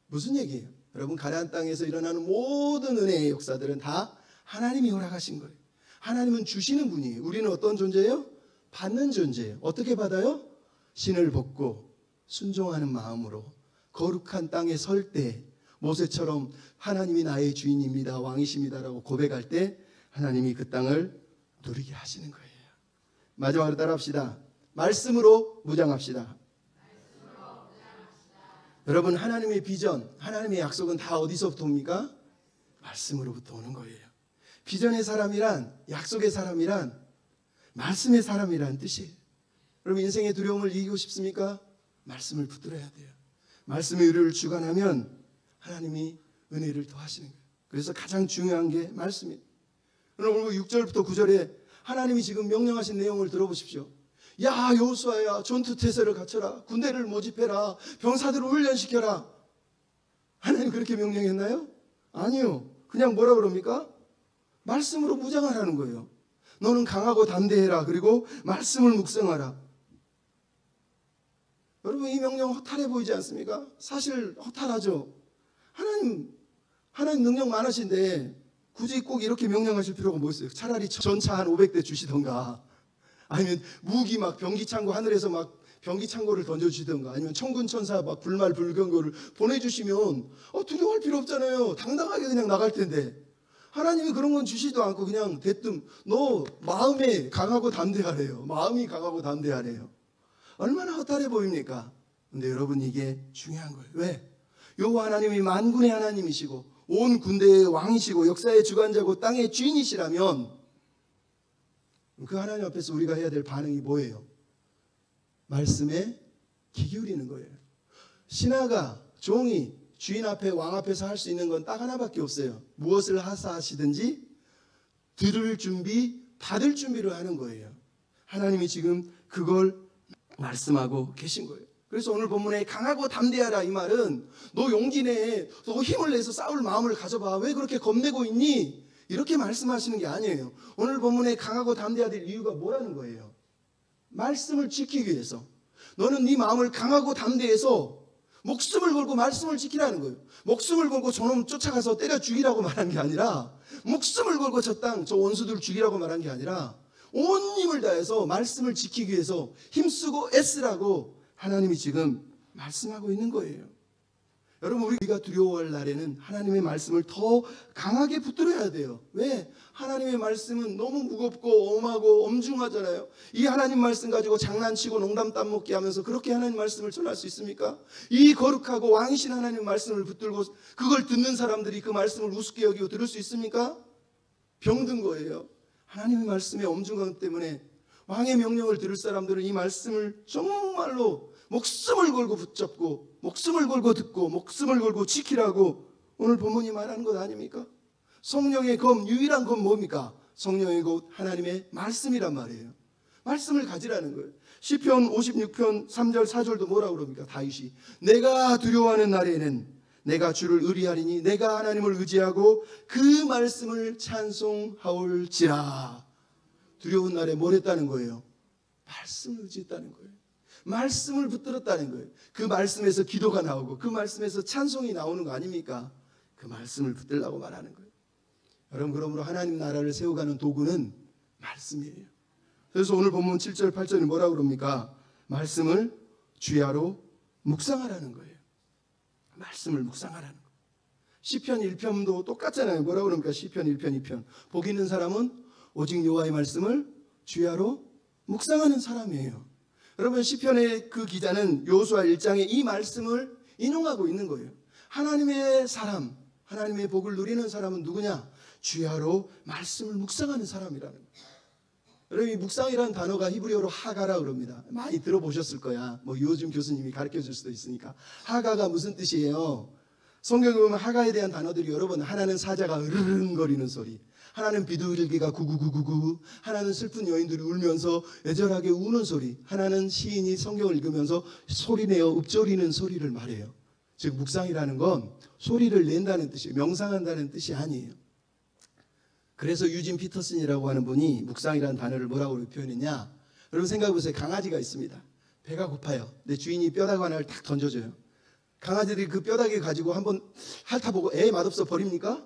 무슨 얘기예요? 여러분, 가나안 땅에서 일어나는 모든 은혜의 역사들은 다 하나님이 허락하신 거예요. 하나님은 주시는 분이에요. 우리는 어떤 존재예요? 받는 존재예요. 어떻게 받아요? 신을 벗고 순종하는 마음으로 거룩한 땅에 설 때 모세처럼 하나님이 나의 주인입니다, 왕이십니다라고 고백할 때 하나님이 그 땅을 누리게 하시는 거예요. 마지막으로 따라합시다. 말씀으로 무장합시다. 여러분, 하나님의 비전, 하나님의 약속은 다 어디서부터 옵니까? 말씀으로부터 오는 거예요. 비전의 사람이란, 약속의 사람이란, 말씀의 사람이란 뜻이에요. 여러분, 인생의 두려움을 이기고 싶습니까? 말씀을 붙들어야 돼요. 말씀의 의를 주관하면 하나님이 은혜를 더하시는 거예요. 그래서 가장 중요한 게 말씀이에요. 여러분, 6절부터 9절에 하나님이 지금 명령하신 내용을 들어보십시오. 야, 여호수아야, 전투태세를 갖춰라, 군대를 모집해라, 병사들을 훈련시켜라. 하나님 그렇게 명령했나요? 아니요. 그냥 뭐라 그럽니까? 말씀으로 무장하라는 거예요. 너는 강하고 담대해라. 그리고 말씀을 묵상하라. 여러분, 이 명령 허탈해 보이지 않습니까? 사실 허탈하죠. 하나님 능력 많으신데 굳이 꼭 이렇게 명령하실 필요가 뭐 있어요? 차라리 전차 한 500대 주시던가, 아니면 무기 막 병기창고, 하늘에서 막 병기창고를 던져주시던가, 아니면 천군천사 막 불말불경고를 보내주시면 두려워할 필요 없잖아요. 당당하게 그냥 나갈 텐데 하나님이 그런 건 주시도 않고 그냥 대뜸 너 마음에 강하고 담대하래요. 마음이 강하고 담대하래요. 얼마나 허탈해 보입니까? 근데 여러분, 이게 중요한 거예요. 왜? 여호와 하나님이 만군의 하나님이시고 온 군대의 왕이시고 역사의 주관자고 땅의 주인이시라면 그 하나님 앞에서 우리가 해야 될 반응이 뭐예요? 말씀에 귀 기울이는 거예요. 신하가, 종이 주인 앞에, 왕 앞에서 할 수 있는 건 딱 하나밖에 없어요. 무엇을 하사하시든지 들을 준비, 받을 준비를 하는 거예요. 하나님이 지금 그걸 말씀하고 계신 거예요. 그래서 오늘 본문에 강하고 담대하라, 이 말은 너 용기 내, 너 힘을 내서 싸울 마음을 가져봐. 왜 그렇게 겁내고 있니? 이렇게 말씀하시는 게 아니에요. 오늘 본문에 강하고 담대해야 될 이유가 뭐라는 거예요? 말씀을 지키기 위해서. 너는 네 마음을 강하고 담대해서 목숨을 걸고 말씀을 지키라는 거예요. 목숨을 걸고 저놈 쫓아가서 때려 죽이라고 말한 게 아니라, 목숨을 걸고 저 땅, 저 원수들 죽이라고 말한 게 아니라, 온 힘을 다해서 말씀을 지키기 위해서 힘쓰고 애쓰라고 하나님이 지금 말씀하고 있는 거예요. 여러분, 우리가 두려워할 날에는 하나님의 말씀을 더 강하게 붙들어야 돼요. 왜? 하나님의 말씀은 너무 무겁고 엄하고 엄중하잖아요. 이 하나님 말씀 가지고 장난치고 농담 따먹기 하면서 그렇게 하나님 말씀을 전할 수 있습니까? 이 거룩하고 왕이신 하나님 말씀을 붙들고 그걸 듣는 사람들이 그 말씀을 우습게 여기고 들을 수 있습니까? 병든 거예요. 하나님의 말씀의 엄중함 때문에 왕의 명령을 들을 사람들은 이 말씀을 정말로 목숨을 걸고 붙잡고 목숨을 걸고 듣고 목숨을 걸고 지키라고 오늘 본문이 말하는 것 아닙니까? 성령의 검, 유일한 검 뭡니까? 성령의 곧 하나님의 말씀이란 말이에요. 말씀을 가지라는 거예요. 시편 56편 3절 4절도 뭐라고 그럽니까? 다윗이 내가 두려워하는 날에는 내가 주를 의리하리니 내가 하나님을 의지하고 그 말씀을 찬송하올지라. 두려운 날에 뭘 했다는 거예요? 말씀을 의지했다는 거예요. 말씀을 붙들었다는 거예요. 그 말씀에서 기도가 나오고 그 말씀에서 찬송이 나오는 거 아닙니까? 그 말씀을 붙들라고 말하는 거예요. 여러분, 그러므로 하나님 나라를 세워가는 도구는 말씀이에요. 그래서 오늘 본문 7절 8절이 뭐라고 그럽니까? 말씀을 주야로 묵상하라는 거예요. 말씀을 묵상하라는 거예요. 시편 1편도 똑같잖아요. 뭐라고 그럽니까? 시편 1편 2편 복 있는 사람은 오직 여호와의 말씀을 주야로 묵상하는 사람이에요. 여러분, 시편의 그 기자는 여호수아 1장에 이 말씀을 인용하고 있는 거예요. 하나님의 사람, 하나님의 복을 누리는 사람은 누구냐? 주야로 말씀을 묵상하는 사람이라는 거예요. 여러분, 이 묵상이라는 단어가 히브리어로 하가라 그럽니다. 많이 들어보셨을 거야. 뭐 요즘 교수님이 가르쳐 줄 수도 있으니까. 하가가 무슨 뜻이에요? 성경에 보면 하가에 대한 단어들이 여러 번, 하나는 사자가 으르릉거리는 소리, 하나는 비둘기가 구구구구구, 하나는 슬픈 여인들이 울면서 애절하게 우는 소리, 하나는 시인이 성경을 읽으면서 소리내어 읊조리는 소리를 말해요. 즉 묵상이라는 건 소리를 낸다는 뜻이에요. 명상한다는 뜻이 아니에요. 그래서 유진 피터슨이라고 하는 분이 묵상이라는 단어를 뭐라고 표현했냐? 여러분 생각해 보세요. 강아지가 있습니다. 배가 고파요. 내 주인이 뼈다귀 하나를 딱 던져줘요. 강아지들이 그 뼈다귀 가지고 한번 핥아보고 에 맛없어 버립니까?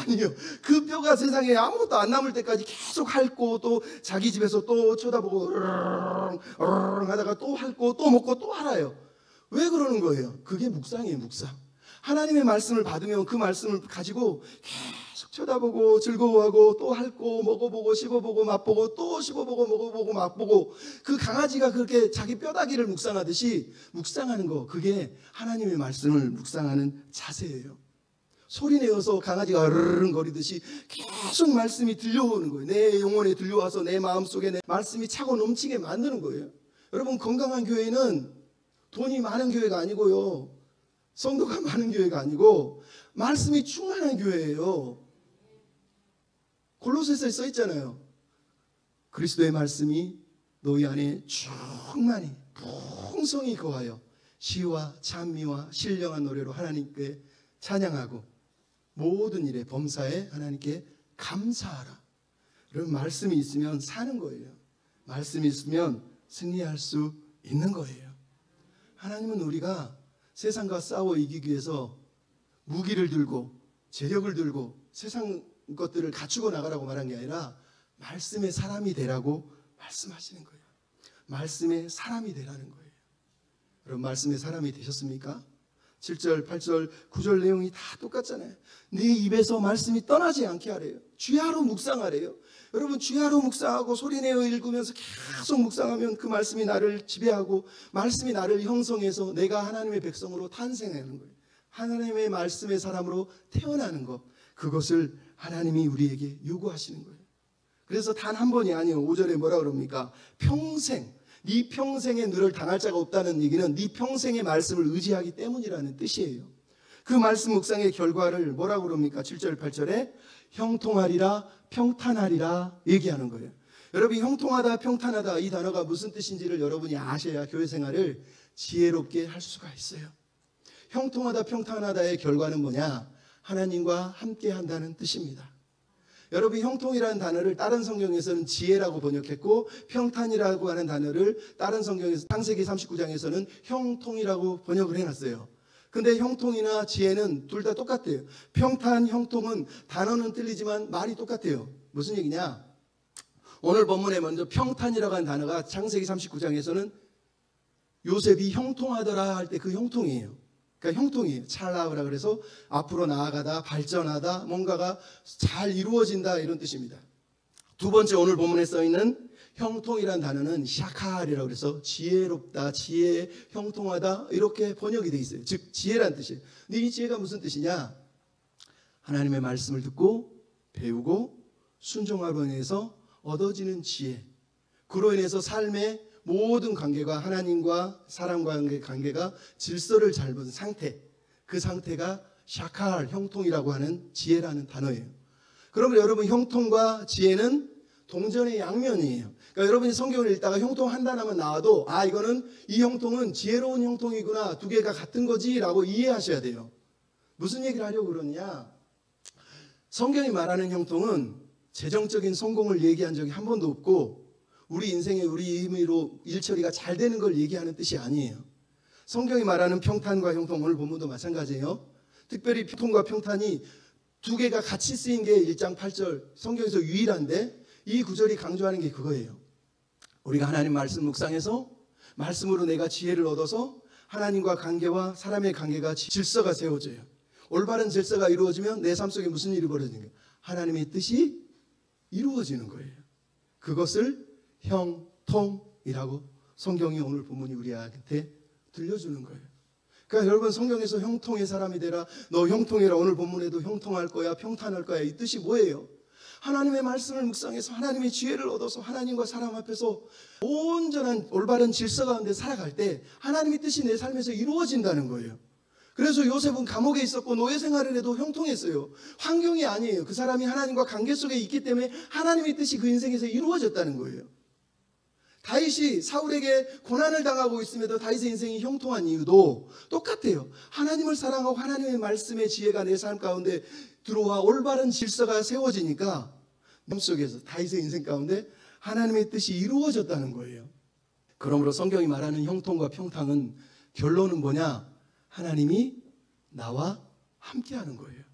아니요. 그 뼈가 세상에 아무것도 안 남을 때까지 계속 핥고 또 자기 집에서 또 쳐다보고 으르릉 하다가 또 핥고 또 먹고 또 핥아요. 왜 그러는 거예요? 그게 묵상이에요. 묵상. 하나님의 말씀을 받으면 그 말씀을 가지고 계속 쳐다보고 즐거워하고 또 핥고 먹어보고 씹어보고 맛보고 또 씹어보고 먹어보고 맛보고, 그 강아지가 그렇게 자기 뼈다귀를 묵상하듯이 묵상하는 거, 그게 하나님의 말씀을 묵상하는 자세예요. 소리내어서 강아지가 으르릉 거리듯이 계속 말씀이 들려오는 거예요. 내 영혼에 들려와서 내 마음속에 내 말씀이 차고 넘치게 만드는 거예요. 여러분, 건강한 교회는 돈이 많은 교회가 아니고요, 성도가 많은 교회가 아니고 말씀이 충만한 교회예요. 골로새서에 써 있잖아요. 그리스도의 말씀이 너희 안에 충만히 풍성히 거하여 시와 찬미와 신령한 노래로 하나님께 찬양하고 모든 일에 범사에 하나님께 감사하라. 여러분, 말씀이 있으면 사는 거예요. 말씀이 있으면 승리할 수 있는 거예요. 하나님은 우리가 세상과 싸워 이기기 위해서 무기를 들고 재력을 들고 세상 것들을 갖추고 나가라고 말한 게 아니라 말씀의 사람이 되라고 말씀하시는 거예요. 말씀의 사람이 되라는 거예요. 여러분, 말씀의 사람이 되셨습니까? 7절, 8절, 9절 내용이 다 똑같잖아요. 네 입에서 말씀이 떠나지 않게 하래요. 주야로 묵상하래요. 여러분, 주야로 묵상하고 소리내어 읽으면서 계속 묵상하면 그 말씀이 나를 지배하고 말씀이 나를 형성해서 내가 하나님의 백성으로 탄생하는 거예요. 하나님의 말씀의 사람으로 태어나는 것, 그것을 하나님이 우리에게 요구하시는 거예요. 그래서 단 한 번이 아니에요. 5절에 뭐라 그럽니까? 평생, 네 평생에 너를 당할 자가 없다는 얘기는 네 평생의 말씀을 의지하기 때문이라는 뜻이에요. 그 말씀 묵상의 결과를 뭐라고 그럽니까? 7절, 8절에 형통하리라, 평탄하리라 얘기하는 거예요. 여러분, 형통하다, 평탄하다 이 단어가 무슨 뜻인지를 여러분이 아셔야 교회 생활을 지혜롭게 할 수가 있어요. 형통하다, 평탄하다의 결과는 뭐냐? 하나님과 함께 한다는 뜻입니다. 여러분, 형통이라는 단어를 다른 성경에서는 지혜라고 번역했고, 평탄이라고 하는 단어를 다른 성경에서 창세기 39장에서는 형통이라고 번역을 해놨어요. 근데 형통이나 지혜는 둘 다 똑같아요. 평탄, 형통은 단어는 틀리지만 말이 똑같아요. 무슨 얘기냐? 오늘 본문에 먼저 평탄이라고 하는 단어가 창세기 39장에서는 요셉이 형통하더라 할 때 그 형통이에요. 그러니까 형통이에요. 찰나으라 그래서 앞으로 나아가다, 발전하다, 뭔가가 잘 이루어진다 이런 뜻입니다. 두 번째 오늘 본문에 써있는 형통이라는 단어는 샤칼이라고 그래서 지혜롭다, 지혜, 형통하다 이렇게 번역이 돼 있어요. 즉 지혜라는 뜻이에요. 근데 이 지혜가 무슨 뜻이냐? 하나님의 말씀을 듣고 배우고 순종하로 인해서 얻어지는 지혜, 그로 인해서 삶의 모든 관계가 하나님과 사람과의 관계가 질서를 잘 본 상태, 그 상태가 샤칼, 형통이라고 하는 지혜라는 단어예요. 그러면 여러분, 형통과 지혜는 동전의 양면이에요. 그러니까 여러분이 성경을 읽다가 형통 한 단어만 나와도 이거는 이 형통은 지혜로운 형통이구나, 두 개가 같은 거지 라고 이해하셔야 돼요. 무슨 얘기를 하려고 그러냐? 성경이 말하는 형통은 재정적인 성공을 얘기한 적이 한 번도 없고 우리 인생에 우리 의미로 일처리가 잘 되는 걸 얘기하는 뜻이 아니에요. 성경이 말하는 평탄과 형통, 오늘 본문도 마찬가지예요. 특별히 형통과 평탄이 두 개가 같이 쓰인 게 1장 8절 성경에서 유일한데, 이 구절이 강조하는 게 그거예요. 우리가 하나님 말씀 묵상해서 말씀으로 내가 지혜를 얻어서 하나님과 관계와 사람의 관계가 질서가 세워져요. 올바른 질서가 이루어지면 내 삶 속에 무슨 일이 벌어지는 거예요? 하나님의 뜻이 이루어지는 거예요. 그것을 형통이라고 성경이 오늘 본문이 우리한테 들려주는 거예요. 그러니까 여러분, 성경에서 형통의 사람이 되라, 너 형통해라, 오늘 본문에도 형통할 거야, 평탄할 거야, 이 뜻이 뭐예요? 하나님의 말씀을 묵상해서 하나님의 지혜를 얻어서 하나님과 사람 앞에서 온전한 올바른 질서 가운데 살아갈 때 하나님의 뜻이 내 삶에서 이루어진다는 거예요. 그래서 요셉은 감옥에 있었고 노예 생활을 해도 형통했어요. 환경이 아니에요. 그 사람이 하나님과 관계 속에 있기 때문에 하나님의 뜻이 그 인생에서 이루어졌다는 거예요. 다윗이 사울에게 고난을 당하고 있음에도 다윗의 인생이 형통한 이유도 똑같아요. 하나님을 사랑하고 하나님의 말씀의 지혜가 내 삶 가운데 들어와 올바른 질서가 세워지니까 마음속에서 다윗의 인생 가운데 하나님의 뜻이 이루어졌다는 거예요. 그러므로 성경이 말하는 형통과 평탄은 결론은 뭐냐? 하나님이 나와 함께하는 거예요.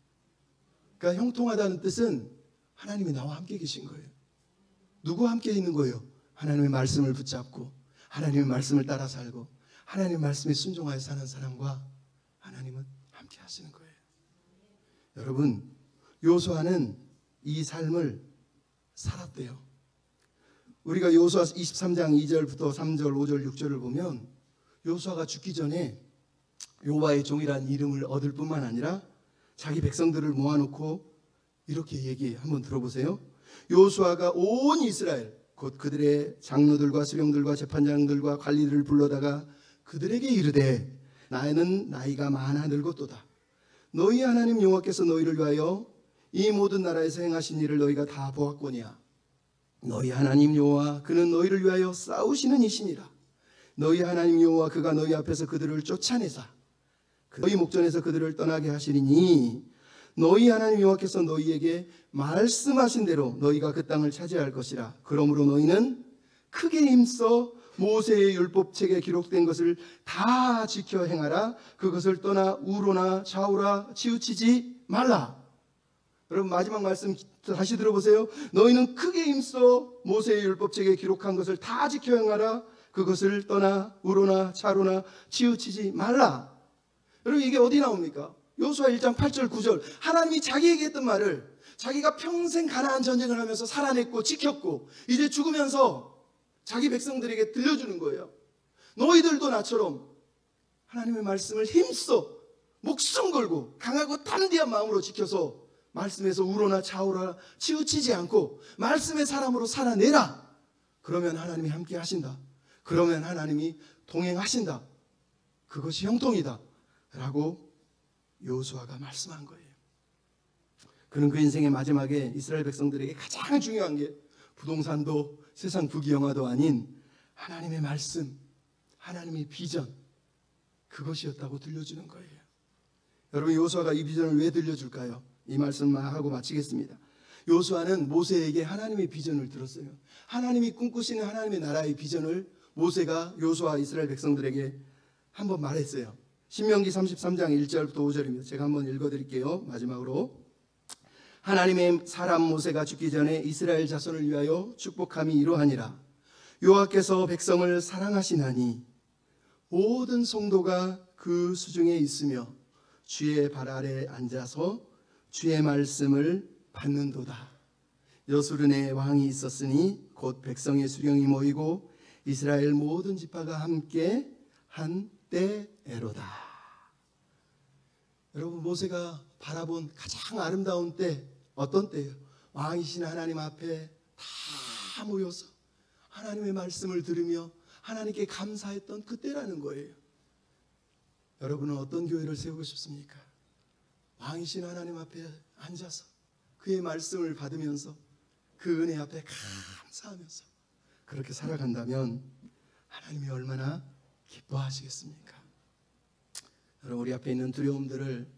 그러니까 형통하다는 뜻은 하나님이 나와 함께 계신 거예요. 누구와 함께 있는 거예요? 하나님의 말씀을 붙잡고 하나님의 말씀을 따라 살고 하나님의 말씀에 순종하여 사는 사람과 하나님은 함께 하시는 거예요. 여러분, 요수아는 이 삶을 살았대요. 우리가 요수아 23장 2절부터 3절, 5절, 6절을 보면 요수아가 죽기 전에 여호와의 종이라는 이름을 얻을 뿐만 아니라 자기 백성들을 모아놓고 이렇게 얘기해요. 한번 들어보세요. 요수아가 온 이스라엘 곧 그들의 장로들과 수령들과 재판장들과 관리들을 불러다가 그들에게 이르되 나는 나이가 많아 늙었도다. 너희 하나님 여호와께서 너희를 위하여 이 모든 나라에서 행하신 일을 너희가 다 보았거니와 너희 하나님 여호와 그는 너희를 위하여 싸우시는 이시니라. 너희 하나님 여호와 그가 너희 앞에서 그들을 쫓아내사 너희 목전에서 그들을 떠나게 하시리니 너희 하나님 여호와께서 너희에게 말씀하신 대로 너희가 그 땅을 차지할 것이라. 그러므로 너희는 크게 힘써 모세의 율법책에 기록된 것을 다 지켜 행하라. 그것을 떠나 우로나 좌우라 치우치지 말라. 여러분, 마지막 말씀 다시 들어보세요. 너희는 크게 힘써 모세의 율법책에 기록한 것을 다 지켜 행하라. 그것을 떠나 우로나 좌우나 치우치지 말라. 여러분 이게 어디 나옵니까? 여호수아 1장 8절 9절. 하나님이 자기에게 했던 말을 자기가 평생 가나안 전쟁을 하면서 살아냈고 지켰고 이제 죽으면서 자기 백성들에게 들려주는 거예요. 너희들도 나처럼 하나님의 말씀을 힘써 목숨 걸고 강하고 담대한 마음으로 지켜서 말씀에서 우로나 좌우나 치우치지 않고 말씀의 사람으로 살아내라. 그러면 하나님이 함께 하신다. 그러면 하나님이 동행하신다. 그것이 형통이다 라고 여호수아가 말씀한 거예요. 그는 그 인생의 마지막에 이스라엘 백성들에게 가장 중요한 게 부동산도 세상 부귀영화도 아닌 하나님의 말씀, 하나님의 비전, 그것이었다고 들려주는 거예요. 여러분 여호수아가 이 비전을 왜 들려줄까요? 이 말씀만 하고 마치겠습니다. 여호수아는 모세에게 하나님의 비전을 들었어요. 하나님이 꿈꾸시는 하나님의 나라의 비전을 모세가 여호수아 이스라엘 백성들에게 한번 말했어요. 신명기 33장 1절부터 5절입니다. 제가 한번 읽어드릴게요. 마지막으로. 하나님의 사람 모세가 죽기 전에 이스라엘 자손을 위하여 축복함이 이러하니라. 여호와께서 백성을 사랑하시나니 모든 성도가 그 수중에 있으며 주의 발 아래 앉아서 주의 말씀을 받는도다. 여수른의 왕이 있었으니 곧 백성의 수령이 모이고 이스라엘 모든 지파가 함께 한 때에로다. 여러분 모세가 바라본 가장 아름다운 때 어떤 때예요? 왕이신 하나님 앞에 다 모여서 하나님의 말씀을 들으며 하나님께 감사했던 그때라는 거예요. 여러분은 어떤 교회를 세우고 싶습니까? 왕이신 하나님 앞에 앉아서 그의 말씀을 받으면서 그 은혜 앞에 감사하면서 그렇게 살아간다면 하나님이 얼마나 기뻐하시겠습니까? 여러분 우리 앞에 있는 두려움들을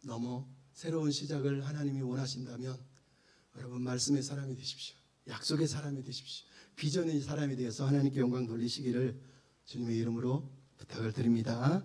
넘어 새로운 시작을 하나님이 원하신다면 여러분 말씀의 사람이 되십시오. 약속의 사람이 되십시오. 비전의 사람이 되어서 하나님께 영광 돌리시기를 주님의 이름으로 부탁을 드립니다.